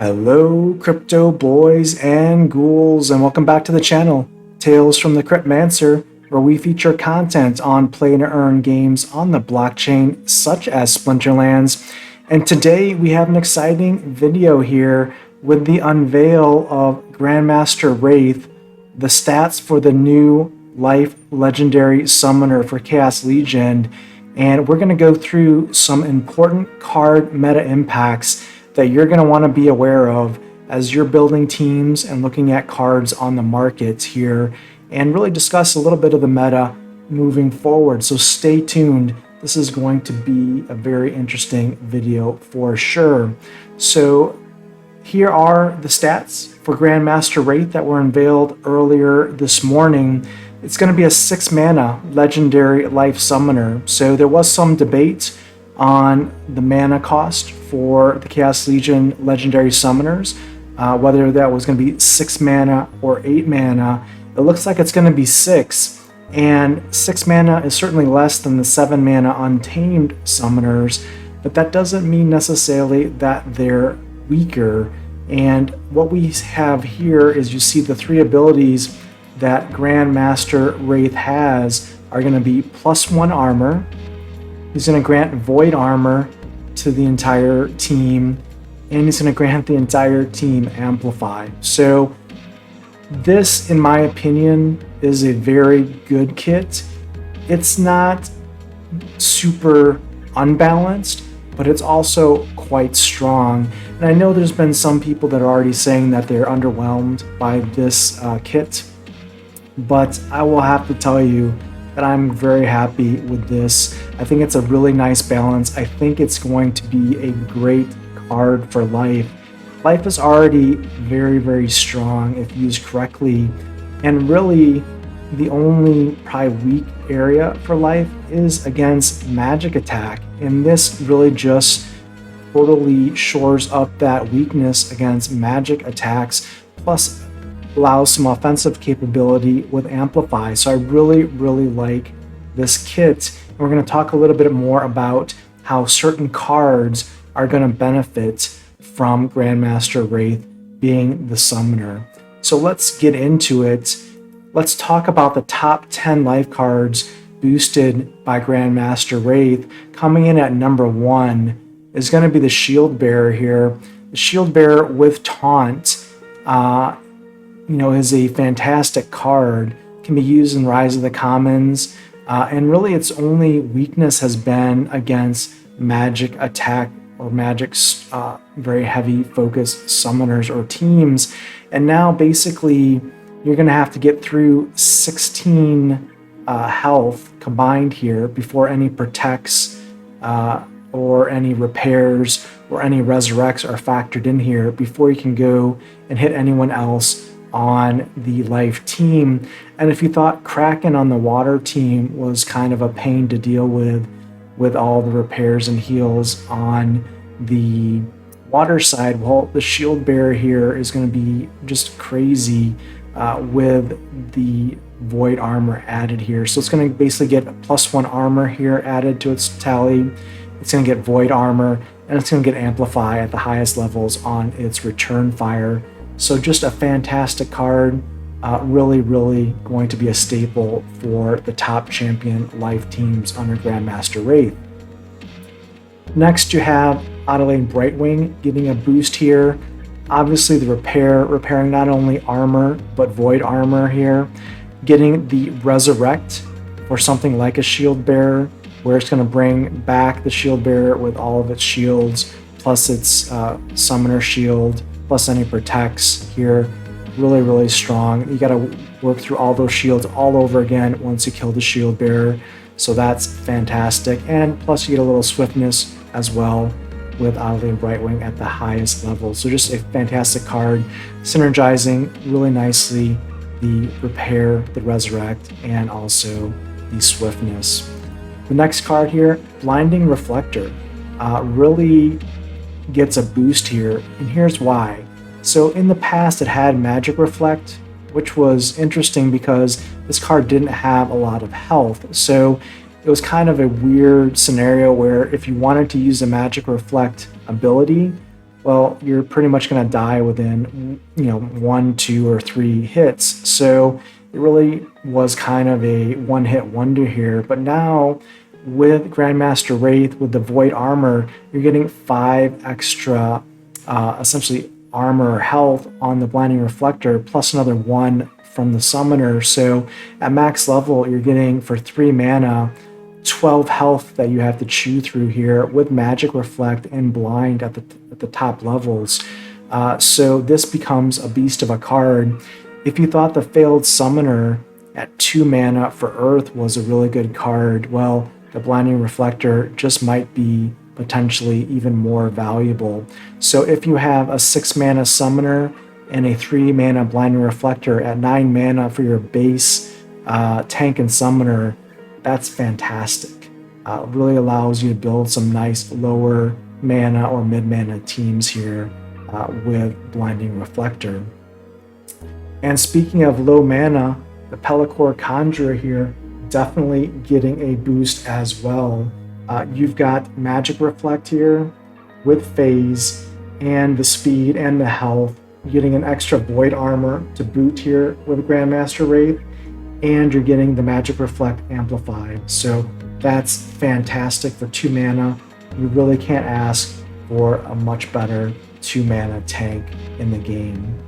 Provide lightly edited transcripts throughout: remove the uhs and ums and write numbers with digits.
Hello crypto boys and ghouls, and welcome back to the channel, Tales from the Cryptmancer, where we feature content on play to earn games on the blockchain such as Splinterlands. And today we have an exciting video here with the unveil of Grandmaster Rathe, the stats for the new life legendary summoner for Chaos Legion, and we're going to go through some important card meta impacts that you're going to want to be aware of as you're building teams and looking at cards on the markets here, and really discuss a little bit of the meta moving forward. So stay tuned. This is going to be a very interesting video for sure. So here are the stats for Grandmaster Rathe that were unveiled earlier this morning. It's going to be a 6 mana legendary life summoner. So there was some debate on the mana cost for the Chaos Legion legendary summoners, whether that was going to be 6 mana or 8 mana. It looks like it's going to be 6, and 6 mana is certainly less than the 7 mana untamed summoners, but that doesn't mean necessarily that they're weaker. And what we have here is you see the 3 abilities that Grandmaster Rathe has are going to be +1 armor. He's going to grant void armor to the entire team, and he's going to grant the entire team amplify. So this, in my opinion, is a very good kit. It's not super unbalanced, but it's also quite strong. And I know there's been some people that are already saying that they're underwhelmed by this kit, but I will have to tell you that I'm very happy with this. I think it's a really nice balance. I think it's going to be a great card for life. Life is already very, very strong if used correctly, and really the only probably weak area for life is against magic attack, and this really just totally shores up that weakness against magic attacks, plus allows some offensive capability with Amplify. So I really, really like this kit. And we're going to talk a little bit more about how certain cards are going to benefit from Grandmaster Rathe being the summoner. So let's get into it. Let's talk about the top 10 life cards boosted by Grandmaster Rathe. Coming in at number 1 is going to be the Shield Bearer here. The Shield Bearer with Taunt is a fantastic card. Can be used in Rise of the Commons, and really its only weakness has been against magic attack or magic's very heavy focus summoners or teams. And now basically you're going to have to get through 16 health combined here before any protects or any repairs or any resurrects are factored in here before you can go and hit anyone else on the life team. And if you thought Kraken on the water team was kind of a pain to deal with all the repairs and heals on the water side, well, the Shield Bearer here is going to be just crazy with the void armor added here. So it's going to basically get a +1 armor here added to its tally. It's going to get void armor, and it's going to get amplify at the highest levels on its return fire. So just a fantastic card, really, really going to be a staple for the top champion life teams under Grandmaster Rathe. Next, you have Autolane Brightwing getting a boost here. Obviously the repairing not only armor, but void armor here. Getting the Resurrect for something like a Shield Bearer, where it's going to bring back the Shield Bearer with all of its shields, plus its summoner shield, plus any protects here. Really, really strong. You got to work through all those shields all over again once you kill the Shield Bearer. So that's fantastic. And plus you get a little swiftness as well with Autolane Brightwing at the highest level. So just a fantastic card, synergizing really nicely the repair, the resurrect, and also the swiftness. The next card here, Blinding Reflector, really gets a boost here, and here's why. So in the past it had Magic Reflect, which was interesting because this card didn't have a lot of health. So it was kind of a weird scenario where if you wanted to use a Magic Reflect ability, well, you're pretty much going to die within, 1, 2, or 3 hits. So it really was kind of a one-hit wonder here. But now with Grandmaster Rathe, with the Void Armor, you're getting 5 extra, essentially, armor or health on the Blinding Reflector, plus another 1 from the Summoner. So at max level, you're getting, for 3 mana, 12 health that you have to chew through here with Magic Reflect and Blind at the top levels. So this becomes a beast of a card. If you thought the Failed Summoner at 2 mana for Earth was a really good card, well, the Blinding Reflector just might be potentially even more valuable. So if you have a 6 mana Summoner and a 3 mana Blinding Reflector at 9 mana for your base tank and Summoner, that's fantastic. Really allows you to build some nice lower mana or mid mana teams here with Blinding Reflector. And speaking of low mana, the Pelacor Conjurer here definitely getting a boost as well. You've got Magic Reflect here with Phase and the speed and the health, getting an extra Void Armor to boot here with Grandmaster Rathe, and you're getting the Magic Reflect amplified. So that's fantastic for 2 mana. You really can't ask for a much better 2 mana tank in the game.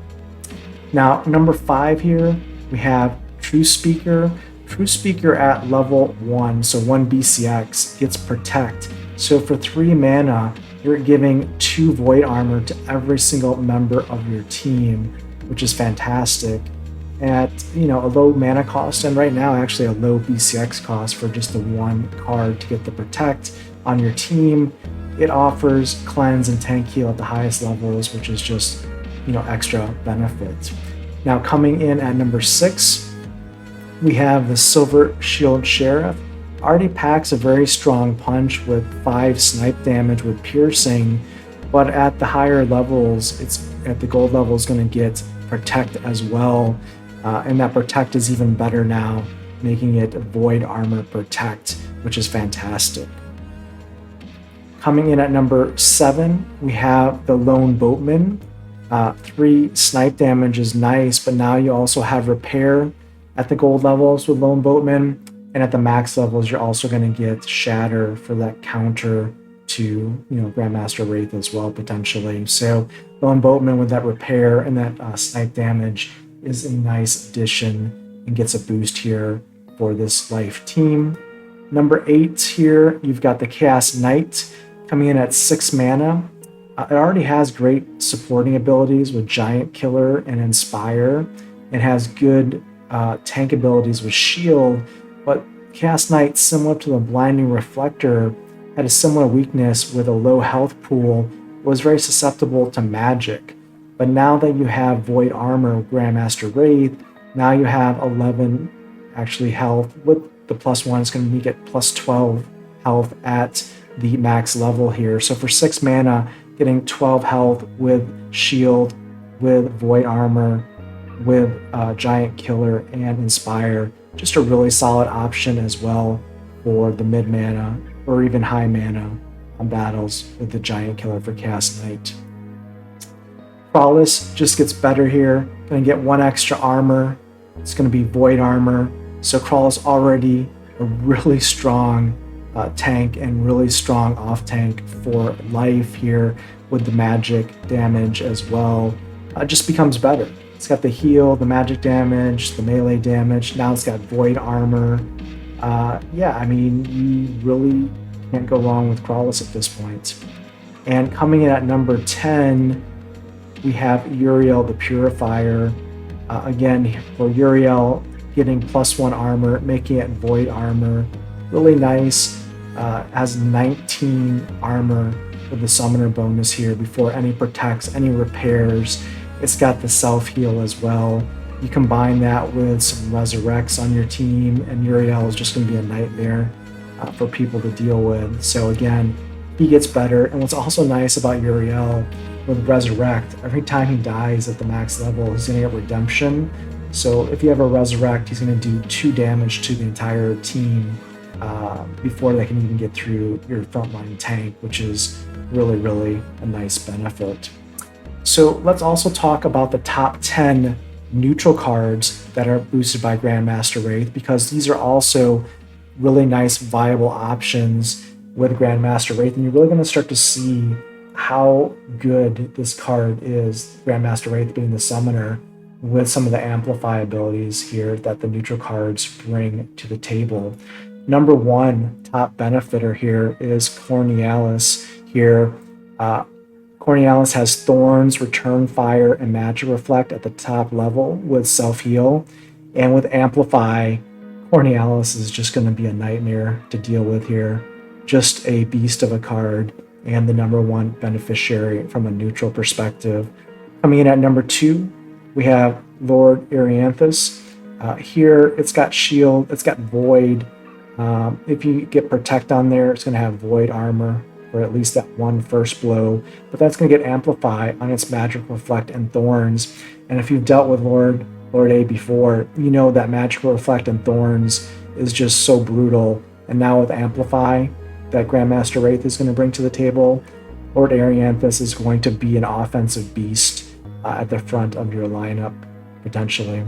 Now, number 5 here, we have True Speaker. True Speaker at level 1, so 1 BCX, gets Protect. So for 3 mana, you're giving 2 Void Armor to every single member of your team, which is fantastic. At a low mana cost, and right now actually a low BCX cost for just the 1 card to get the Protect on your team, it offers Cleanse and Tank Heal at the highest levels, which is just extra benefit. Now coming in at number 6, we have the Silver Shield Sheriff. Already packs a very strong punch with 5 snipe damage with piercing, but at the higher levels, it's at the gold level, is going to get Protect as well. And that Protect is even better now, making it Void Armor Protect, which is fantastic. Coming in at number 7, we have the Lone Boatman. 3 snipe damage is nice, but now you also have Repair at the gold levels with Lone Boatman, and at the max levels, you're also going to get Shatter for that counter to Grandmaster Rathe as well, potentially. So Lone Boatman with that Repair and that snipe damage is a nice addition and gets a boost here for this life team. Number 8 here, you've got the Chaos Knight coming in at 6 mana. It already has great supporting abilities with Giant Killer and Inspire. It has good tank abilities with Shield, but Chaos Knight, similar to the Blinding Reflector, had a similar weakness with a low health pool, was very susceptible to magic. But now that you have Void Armor Grandmaster Rathe, now you have 11 actually health. With the +1, it's going to get plus 12 health at the max level here. So for 6 mana, getting 12 health with Shield, with Void Armor, with Giant Killer and Inspire, just a really solid option as well for the mid mana or even high mana on battles with the Giant Killer for Chaos Knight. Flawless just gets better here. Going to get 1 extra armor. It's going to be Void Armor. So Crawl's already a really strong tank and really strong off tank for life here with the magic damage as well. Just becomes better. It's got the heal, the magic damage, the melee damage. Now it's got Void Armor. Yeah, I mean, you really can't go wrong with Crawless at this point. And coming in at number 10, we have Uriel the Purifier. Again, for Uriel, getting +1 armor, making it Void Armor. Really nice. Has 19 armor with the Summoner bonus here before any protects, any repairs. It's got the self-heal as well. You combine that with some Resurrects on your team, and Uriel is just going to be a nightmare for people to deal with. So again, he gets better. And what's also nice about Uriel with Resurrect, every time he dies at the max level, he's going to get Redemption. So if you have a Resurrect, he's going to do 2 damage to the entire team before they can even get through your frontline tank, which is really a nice benefit. So let's also talk about the top 10 neutral cards that are boosted by Grandmaster Rathe, because these are also really nice viable options with Grandmaster Rathe, and you're really going to start to see how good this card is, Grandmaster Rathe being the summoner, with some of the amplify abilities here that the neutral cards bring to the table. Number one top benefiter here is Cornealis here. Cornealis has Thorns, Return Fire, and Magic Reflect at the top level with Self-Heal. And with Amplify, Cornealis is just going to be a nightmare to deal with here. Just a beast of a card and the number one beneficiary from a neutral perspective. Coming in at number 2, we have Lord Erianthus. Here, it's got Shield, it's got Void. If you get Protect on there, it's going to have Void Armor, or at least that one first blow, but that's going to get Amplify on its Magic Reflect and Thorns. And if you've dealt with Lord A before, you know that Magic Reflect and Thorns is just so brutal. And now with Amplify that Grandmaster Rathe is going to bring to the table, Lord Erianthus is going to be an offensive beast at the front of your lineup, potentially.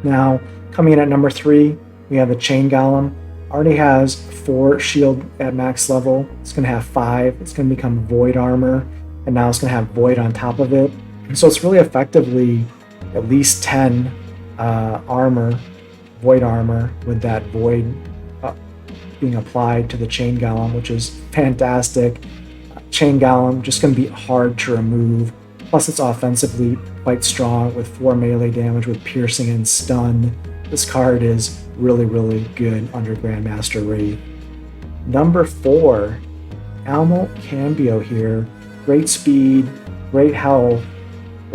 Now, coming in at number 3, we have the Chain Golem. Already has 4 shield at max level. It's going to have 5. It's going to become Void Armor, and now it's going to have Void on top of it. So it's really effectively at least 10 armor, Void Armor, with that Void being applied to the Chain Golem, which is fantastic. Chain Golem just going to be hard to remove. Plus, it's offensively quite strong with 4 melee damage with Piercing and Stun. This card is really good under Grandmaster Rathe. Number 4, Almo Cambio here. Great speed, great health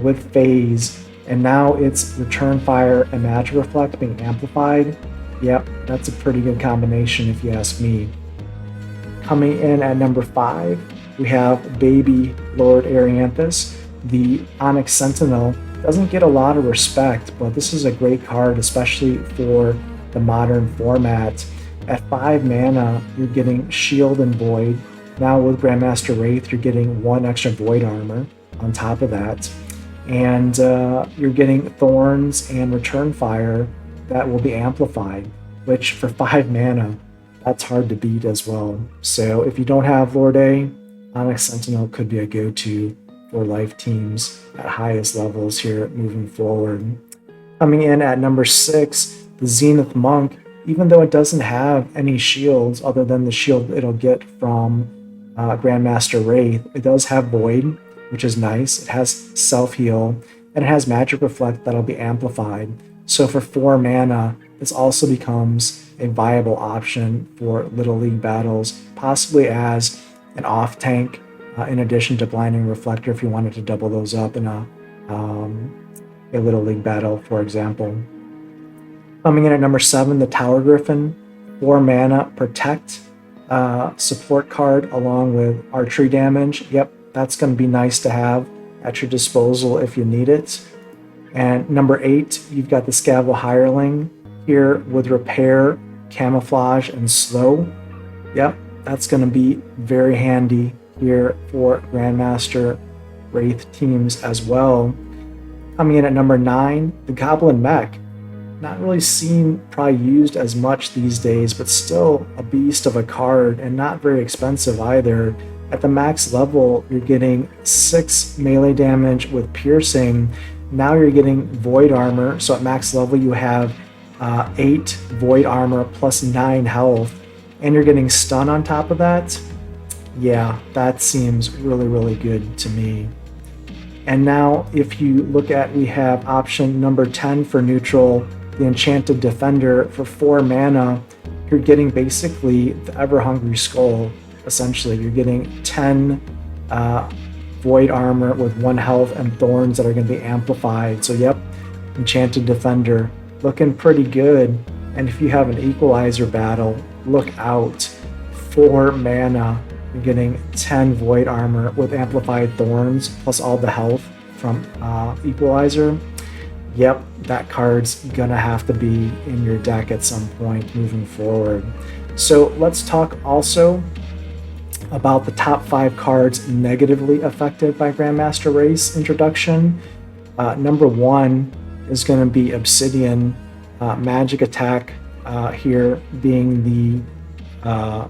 with phase, and now it's Return Fire and Magic Reflect being amplified. Yep, that's a pretty good combination if you ask me. Coming in at number 5, we have Baby Lord Erianthus. The Onyx Sentinel doesn't get a lot of respect, but this is a great card, especially for the modern format. At 5 mana, you're getting Shield and Void. Now with Grandmaster Rathe, you're getting 1 extra Void Armor on top of that. And you're getting Thorns and Return Fire that will be amplified, which for 5 mana, that's hard to beat as well. So if you don't have Lord A, Onyx Sentinel could be a go-to for life teams at highest levels here moving forward. Coming in at number 6, the Zenith Monk. Even though it doesn't have any shields other than the shield it'll get from Grandmaster Rathe, it does have Void, which is nice. It has Self-Heal, and it has Magic Reflect that'll be amplified. So for 4 mana, this also becomes a viable option for Little League battles, possibly as an off-tank, in addition to Blinding Reflector if you wanted to double those up in a Little League battle, for example. Coming in at number 7, the Tower Griffin, 4 mana, Protect, support card along with archery damage. Yep, that's going to be nice to have at your disposal if you need it. And number 8, you've got the Scavel Hireling here with Repair, Camouflage, and Slow. Yep, that's going to be very handy here for Grandmaster Rathe teams as well. Coming in at number 9, the Goblin Mech. Not really seen probably used as much these days, but still a beast of a card and not very expensive either. At the max level, you're getting 6 melee damage with Piercing. Now you're getting Void Armor, so at max level you have 8 Void Armor plus 9 health, and you're getting Stun on top of that. Yeah, that seems really good to me. And now if you look at, we have option number 10 for neutral, the Enchanted Defender. For 4 mana, you're getting basically the Ever-Hungry Skull. Essentially, you're getting 10 Void Armor with 1 health and Thorns that are going to be amplified. So yep, Enchanted Defender looking pretty good. And if you have an Equalizer battle, look out. 4 mana, you're getting 10 Void Armor with amplified Thorns plus all the health from Equalizer. Yep, that card's gonna have to be in your deck at some point moving forward. So let's talk also about the top 5 cards negatively affected by Grandmaster Rathe's introduction. Number 1 is going to be Obsidian, magic attack here being the, I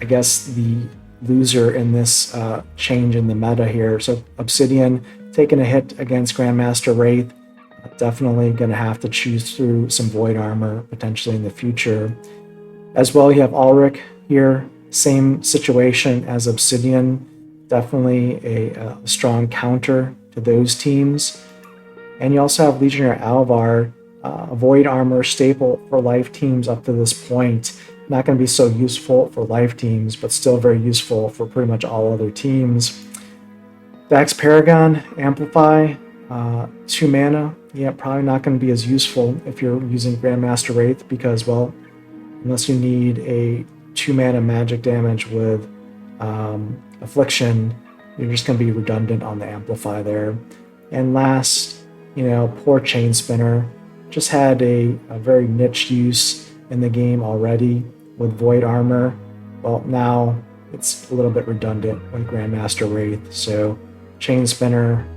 guess, the loser in this change in the meta here. So Obsidian taking a hit against Grandmaster Rathe, definitely going to have to choose through some Void Armor potentially in the future. As well, you have Ulrich here, same situation as Obsidian, definitely a strong counter to those teams. And you also have Legionnaire Alvar, a Void Armor staple for life teams up to this point. Not going to be so useful for life teams, but still very useful for pretty much all other teams. Dax Paragon, Amplify, 2 mana. Yeah, probably not going to be as useful if you're using Grandmaster Rathe because, well, unless you need a 2 mana magic damage with Affliction, you're just going to be redundant on the Amplify there. And last, poor Chain Spinner. Just had a very niche use in the game already with Void Armor. Well, now it's a little bit redundant with Grandmaster Rathe. So Chain Spinner,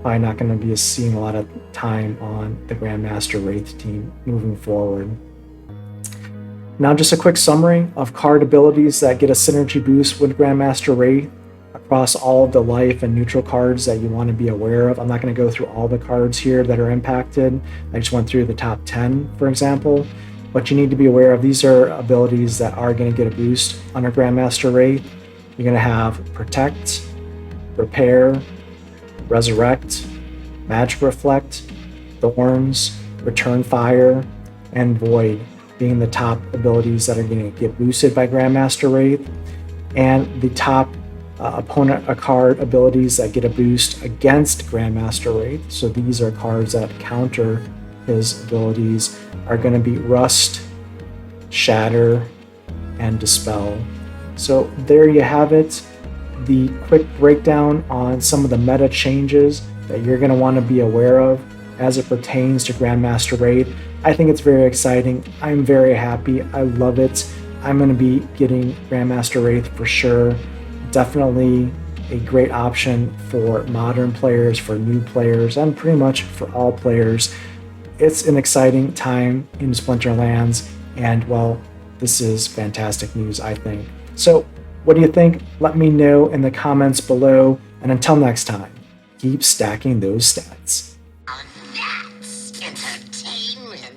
probably not going to be seeing a lot of time on the Grandmaster Rathe team moving forward. Now just a quick summary of card abilities that get a synergy boost with Grandmaster Rathe across all of the life and neutral cards that you want to be aware of. I'm not going to go through all the cards here that are impacted. I just went through the top 10, for example. But you need to be aware of, these are abilities that are going to get a boost under Grandmaster Rathe. You're going to have Protect, Repair, Resurrect, Magic Reflect, Thorns, Return Fire, and Void being the top abilities that are going to get boosted by Grandmaster Rathe. And the top opponent card abilities that get a boost against Grandmaster Rathe, so these are cards that counter his abilities, are going to be Rust, Shatter, and Dispel. So there you have it, the quick breakdown on some of the meta changes that you're going to want to be aware of as it pertains to Grandmaster Rathe. I think it's very exciting. I'm very happy. I love it. I'm going to be getting Grandmaster Rathe for sure. Definitely a great option for modern players, for new players, and pretty much for all players. It's an exciting time in Splinterlands, and well, this is fantastic news, I think. So, what do you think? Let me know in the comments below, and until next time, keep stacking those stats. That's entertainment.